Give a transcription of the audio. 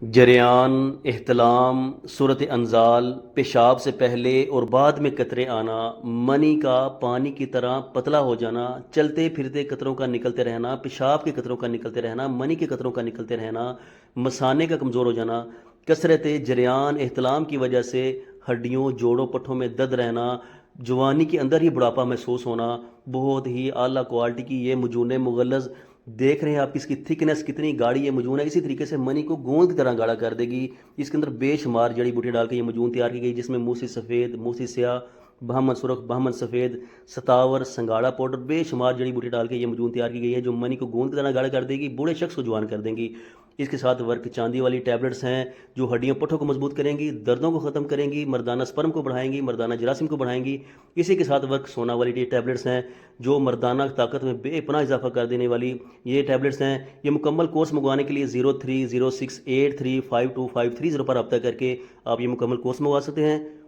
جریان، احتلام، صورت انزال، پیشاب سے پہلے اور بعد میں قطرے آنا، منی کا پانی کی طرح پتلا ہو جانا، چلتے پھرتے قطروں کا نکلتے رہنا، پیشاب کے قطروں کا نکلتے رہنا، منی کے قطروں کا نکلتے رہنا، مثانے کا کمزور ہو جانا، کثرت جریان احتلام کی وجہ سے ہڈیوں جوڑوں پٹھوں میں درد رہنا، جوانی کے اندر ہی بڑھاپا محسوس ہونا، بہت ہی اعلیٰ کوالٹی کی یہ مجون مغلظ دیکھ رہے ہیں آپ اس کی تھکنس کتنی گاڑی یہ مجون ہے، اسی طریقے سے منی کو گوند کی طرح گاڑا کر دے گی۔ اس کے اندر بے شمار جڑی بوٹیاں ڈال کے یہ مجون تیار کی گئی، جس میں موسی سفید، موسی سیاہ، بہمن سرخ، بہمن سفید، ستاور، سنگاڑا پاؤڈر، بے شمار جڑی بوٹی ڈال کے یہ مجون تیار کی گئی ہے، جو منی کو گوند کی طرح گاڑا کر دے گی، بوڑھے شخص کو جوان کر دیں گی۔ اس کے ساتھ ورک چاندی والی ٹیبلٹس ہیں جو ہڈیوں پٹھوں کو مضبوط کریں گی، دردوں کو ختم کریں گی، مردانہ سپرم کو بڑھائیں گی، مردانہ جراثیم کو بڑھائیں گی۔ اسی کے ساتھ ورک سونا والی ٹیبلٹس ہیں جو مردانہ طاقت میں بے پناہ اضافہ کر دینے والی یہ ٹیبلٹس ہیں۔ یہ مکمل کورس منگوانے کے لیے 0306835253 پر رابطہ کر کے آپ یہ مکمل کورس منگوا سکتے ہیں۔